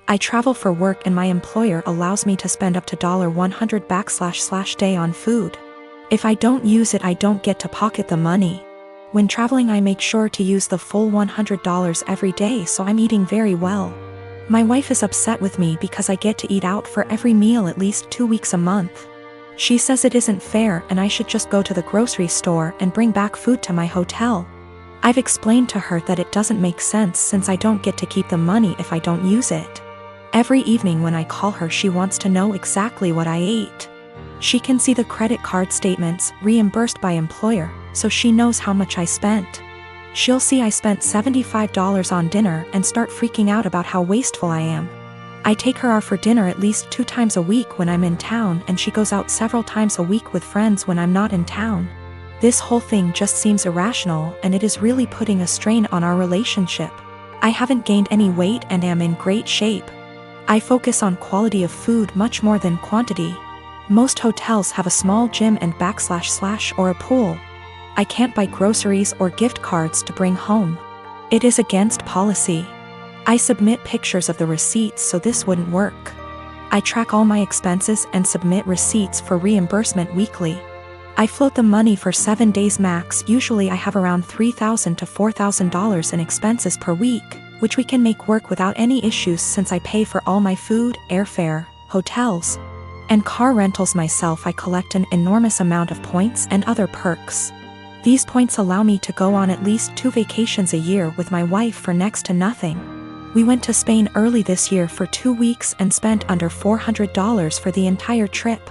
I travel for work and my employer allows me to spend up to $100 day on food. If I don't use it, I don't get to pocket the money. When traveling, I make sure to use the full $100 every day, so I'm eating very well. My wife is upset with me because I get to eat out for every meal at least 2 weeks a month. She says it isn't fair and I should just go to the grocery store and bring back food to my hotel. I've explained to her that it doesn't make sense since I don't get to keep the money if I don't use it. Every evening when I call her, she wants to know exactly what I ate. She can see the credit card statements reimbursed by employer, so she knows how much I spent. She'll see I spent $75 on dinner and start freaking out about how wasteful I am. I take her out for dinner at least 2 times a week when I'm in town, and she goes out several times a week with friends when I'm not in town. This whole thing just seems irrational, and it is really putting a strain on our relationship. I haven't gained any weight and am in great shape. I focus on quality of food much more than quantity. Most hotels have a small gym and / or a pool. I can't buy groceries or gift cards to bring home. It is against policy. I submit pictures of the receipts, so this wouldn't work. I track all my expenses and submit receipts for reimbursement weekly. I float the money for 7 days max. Usually I have around $3,000 to $4,000 in expenses per week, which we can make work without any issues since I pay for all my food, airfare, hotels, and car rentals myself. I collect an enormous amount of points and other perks. These points allow me to go on at least 2 vacations a year with my wife for next to nothing. We went to Spain early this year for 2 weeks and spent under $400 for the entire trip.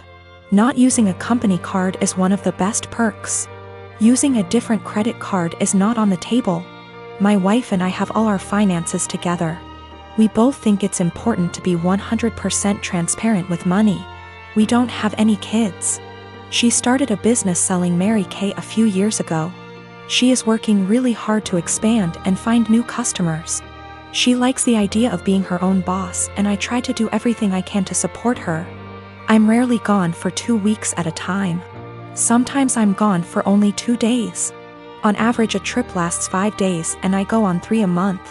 Not using a company card is one of the best perks. Using a different credit card is not on the table. My wife and I have all our finances together. We both think it's important to be 100% transparent with money. We don't have any kids. She started a business selling Mary Kay a few years ago. She is working really hard to expand and find new customers. She likes the idea of being her own boss, and I try to do everything I can to support her. I'm rarely gone for 2 weeks at a time. Sometimes I'm gone for only 2 days. On average, a trip lasts 5 days and I go on 3 a month.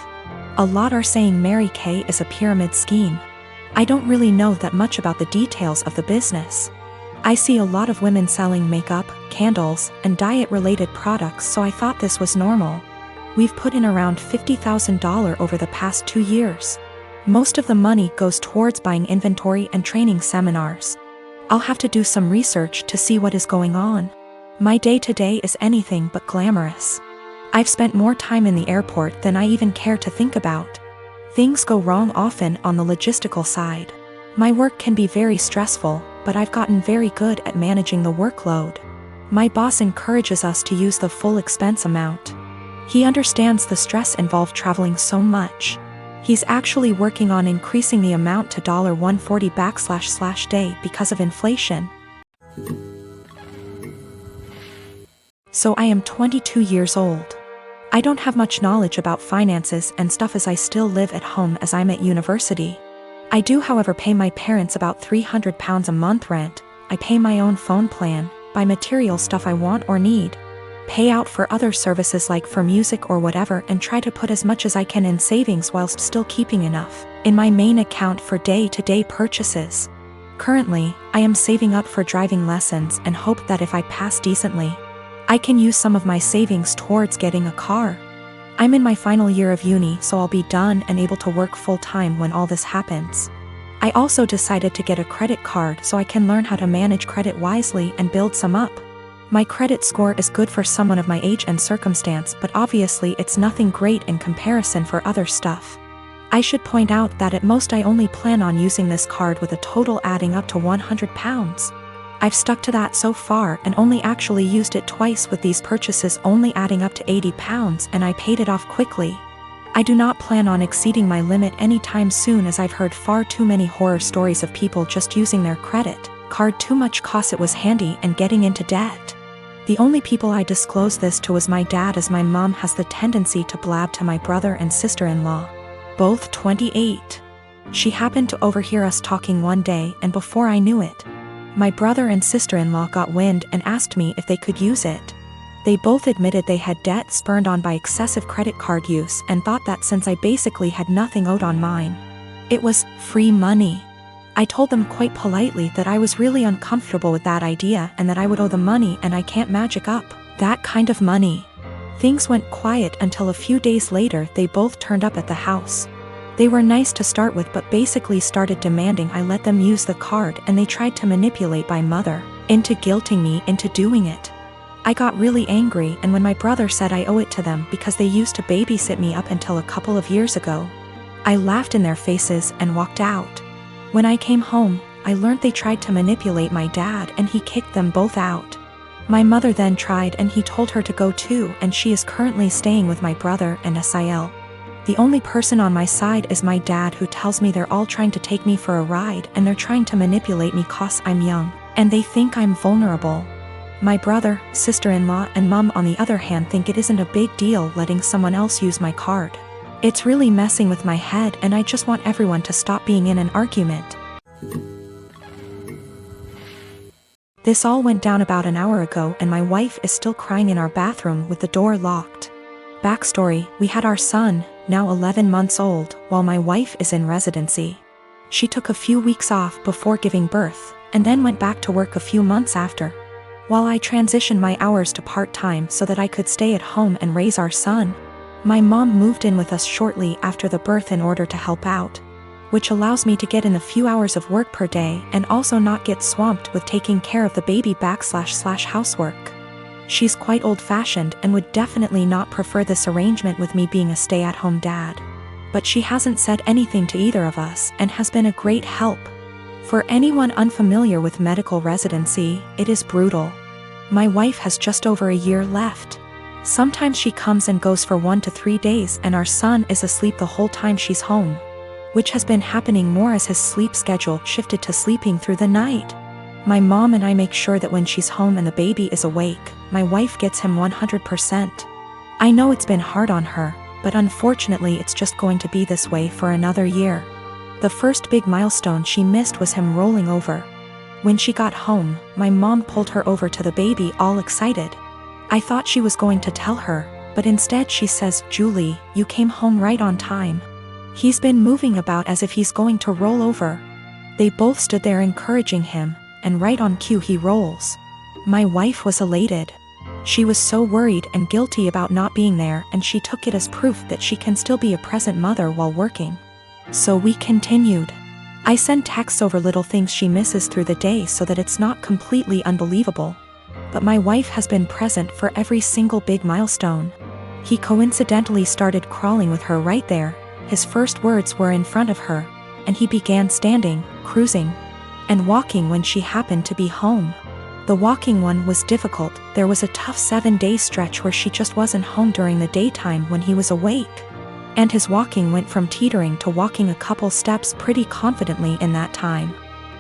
A lot are saying Mary Kay is a pyramid scheme. I don't really know that much about the details of the business. I see a lot of women selling makeup, candles, and diet-related products, so I thought this was normal. We've put in around $50,000 over the past 2 years. Most of the money goes towards buying inventory and training seminars. I'll have to do some research to see what is going on. My day-to-day is anything but glamorous. I've spent more time in the airport than I even care to think about. Things go wrong often on the logistical side. My work can be very stressful, but I've gotten very good at managing the workload. My boss encourages us to use the full expense amount. He understands the stress involved traveling so much. He's actually working on increasing the amount to $140 day because of inflation. So I am 22 years old. I don't have much knowledge about finances and stuff as I still live at home as I'm at university. I do, however, pay my parents about £300 a month rent. I pay my own phone plan, buy material stuff I want or need, pay out for other services like for music or whatever, and try to put as much as I can in savings whilst still keeping enough in my main account for day-to-day purchases. Currently, I am saving up for driving lessons and hope that if I pass decently, I can use some of my savings towards getting a car. I'm in my final year of uni, so I'll be done and able to work full-time when all this happens. I also decided to get a credit card so I can learn how to manage credit wisely and build some up. My credit score is good for someone of my age and circumstance, but obviously it's nothing great in comparison for other stuff. I should point out that at most I only plan on using this card with a total adding up to £100. I've stuck to that so far and only actually used it twice, with these purchases only adding up to £80, and I paid it off quickly. I do not plan on exceeding my limit anytime soon, as I've heard far too many horror stories of people just using their credit card too much cause it was handy and getting into debt. The only people I disclose this to is my dad, as my mom has the tendency to blab to my brother and sister-in-law, both 28. She happened to overhear us talking one day, and before I knew it, my brother and sister-in-law got wind and asked me if they could use it. They both admitted they had debt spurred on by excessive credit card use and thought that since I basically had nothing owed on mine, It was free money. I told them quite politely that I was really uncomfortable with that idea and that I would owe the money and I can't magic up that kind of money. Things went quiet until a few days later they both turned up at the house. They were nice to start with but basically started demanding I let them use the card, and they tried to manipulate my mother into guilting me into doing it. I got really angry, and when my brother said I owe it to them because they used to babysit me up until a couple of years ago, I laughed in their faces and walked out. When I came home, I learned they tried to manipulate my dad and he kicked them both out. My mother then tried and he told her to go too, and she is currently staying with my brother and Sil. The only person on my side is my dad, who tells me they're all trying to take me for a ride and they're trying to manipulate me cause I'm young and they think I'm vulnerable. My brother, sister-in-law and mom on the other hand think it isn't a big deal letting someone else use my card. It's really messing with my head and I just want everyone to stop being in an argument. This all went down about an hour ago and my wife is still crying in our bathroom with the door locked. Backstory: we had our son, now 11 months old, while my wife is in residency. She took a few weeks off before giving birth, and then went back to work a few months after. While I transitioned my hours to part-time so that I could stay at home and raise our son, my mom moved in with us shortly after the birth in order to help out, which allows me to get in a few hours of work per day and also not get swamped with taking care of the baby / housework. She's quite old-fashioned and would definitely not prefer this arrangement with me being a stay-at-home dad. But she hasn't said anything to either of us and has been a great help. For anyone unfamiliar with medical residency, it is brutal. My wife has just over a year left. Sometimes she comes and goes for 1 to 3 days and our son is asleep the whole time she's home, which has been happening more as his sleep schedule shifted to sleeping through the night. My mom and I make sure that when she's home and the baby is awake, my wife gets him 100%. I know it's been hard on her, but unfortunately it's just going to be this way for another year. The first big milestone she missed was him rolling over. When she got home, my mom pulled her over to the baby all excited. I thought she was going to tell her, but instead she says, "Julie, you came home right on time. He's been moving about as if he's going to roll over." They both stood there encouraging him, and right on cue he rolls. My wife was elated. She was so worried and guilty about not being there, and she took it as proof that she can still be a present mother while working. So we continued. I send texts over little things she misses through the day so that it's not completely unbelievable. But my wife has been present for every single big milestone. He coincidentally started crawling with her right there. His first words were in front of her, and he began standing, cruising, and walking when she happened to be home. The walking one was difficult. There was a tough 7-day stretch where she just wasn't home during the daytime when he was awake. And his walking went from teetering to walking a couple steps pretty confidently in that time.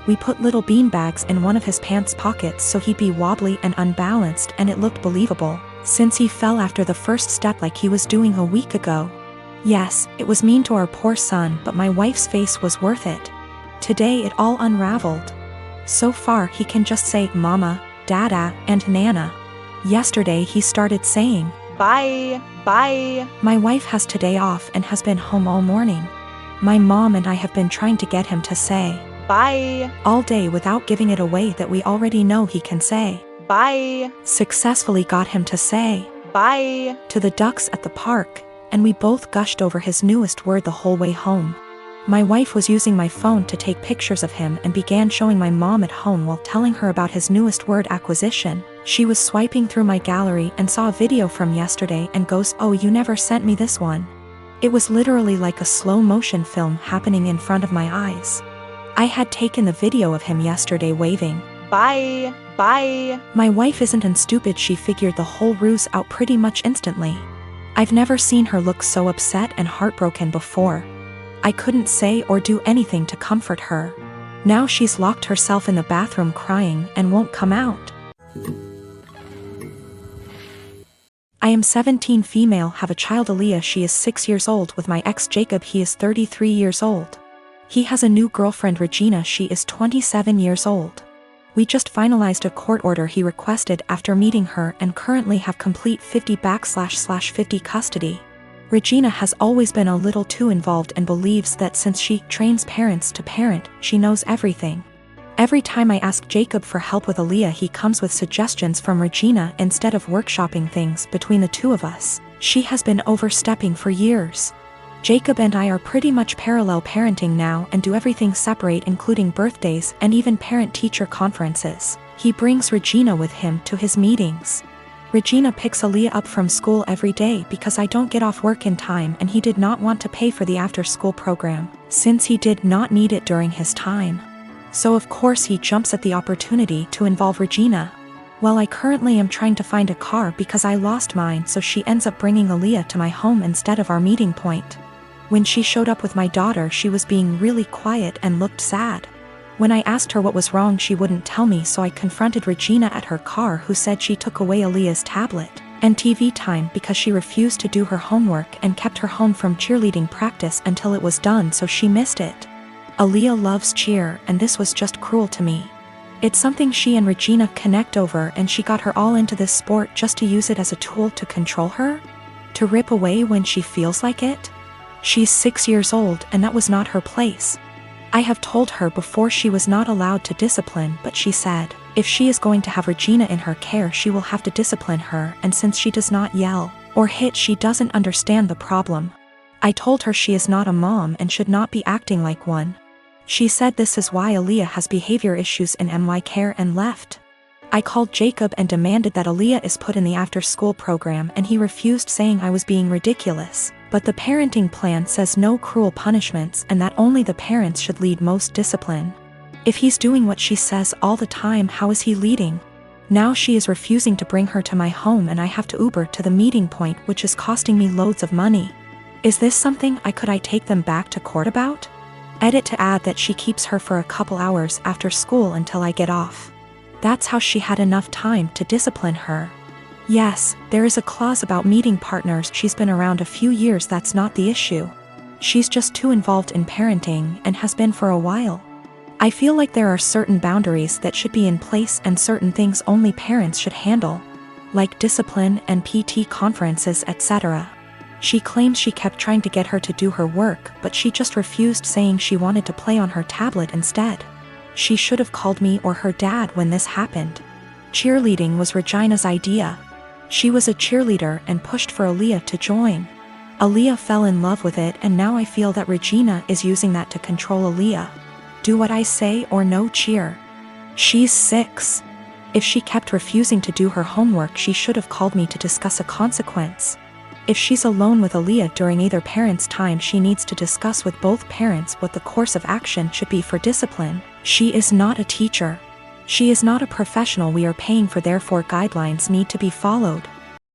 We put little beanbags in one of his pants pockets so he'd be wobbly and unbalanced, and it looked believable, since he fell after the first step like he was doing a week ago. Yes, it was mean to our poor son, but my wife's face was worth it. Today it all unraveled. So far he can just say mama, dada, and nana. Yesterday he started saying bye, bye. My wife has today off and has been home all morning. My mom and I have been trying to get him to say bye all day without giving it away that we already know he can say bye. Successfully got him to say bye to the ducks at the park, and we both gushed over his newest word the whole way home. My wife was using my phone to take pictures of him and began showing my mom at home while telling her about his newest word acquisition. She was swiping through my gallery and saw a video from yesterday and goes, "Oh, you never sent me this one." It was literally like a slow motion film happening in front of my eyes. I had taken the video of him yesterday waving bye, bye. My wife isn't stupid. She figured the whole ruse out pretty much instantly. I've never seen her look so upset and heartbroken before. I couldn't say or do anything to comfort her. Now she's locked herself in the bathroom crying and won't come out. I am 17, female, have a child Aaliyah. She is 6 years old with my ex Jacob. He is 33 years old. He has a new girlfriend Regina. She is 27 years old. We just finalized a court order he requested after meeting her and currently have complete 50//50 custody. Regina has always been a little too involved and believes that since she trains parents to parent, she knows everything. Every time I ask Jacob for help with Aaliyah, he comes with suggestions from Regina instead of workshopping things between the two of us. She has been overstepping for years. Jacob and I are pretty much parallel parenting now and do everything separate, including birthdays and even parent-teacher conferences. He brings Regina with him to his meetings. Regina picks Aaliyah up from school every day because I don't get off work in time, and he did not want to pay for the after-school program, since he did not need it during his time. So of course he jumps at the opportunity to involve Regina. Well, I currently am trying to find a car because I lost mine, so she ends up bringing Aaliyah to my home instead of our meeting point. When she showed up with my daughter, she was being really quiet and looked sad. When I asked her what was wrong, she wouldn't tell me, so I confronted Regina at her car, who said she took away Aaliyah's tablet and TV time because she refused to do her homework and kept her home from cheerleading practice until it was done, so she missed it. Aaliyah loves cheer, and this was just cruel to me. It's something she and Regina connect over, and she got her all into this sport just to use it as a tool to control her? To rip away when she feels like it? She's 6 years old, and that was not her place. I have told her before she was not allowed to discipline, but she said, if she is going to have Regina in her care, she will have to discipline her, and since she does not yell or hit, she doesn't understand the problem. I told her she is not a mom and should not be acting like one. She said this is why Aaliyah has behavior issues in my care and left. I called Jacob and demanded that Aaliyah is put in the after-school program, and he refused, saying I was being ridiculous. But the parenting plan says no cruel punishments and that only the parents should lead most discipline. If he's doing what she says all the time, how is he leading? Now she is refusing to bring her to my home, and I have to Uber to the meeting point, which is costing me loads of money. Is this something I take them back to court about? Edit to add that she keeps her for a couple hours after school until I get off. That's how she had enough time to discipline her. Yes, there is a clause about meeting partners. She's been around a few years, that's not the issue. She's just too involved in parenting and has been for a while. I feel like there are certain boundaries that should be in place and certain things only parents should handle, like discipline and PT conferences, etc. She claims she kept trying to get her to do her work, but she just refused, saying she wanted to play on her tablet instead. She should have called me or her dad when this happened. Cheerleading was Regina's idea. She was a cheerleader and pushed for Aaliyah to join. Aaliyah fell in love with it, and now I feel that Regina is using that to control Aaliyah. Do what I say or no cheer. She's 6. If she kept refusing to do her homework, she should have called me to discuss a consequence. If she's alone with Aaliyah during either parent's time, she needs to discuss with both parents what the course of action should be for discipline. She is not a teacher. She is not a professional we are paying for, therefore guidelines need to be followed.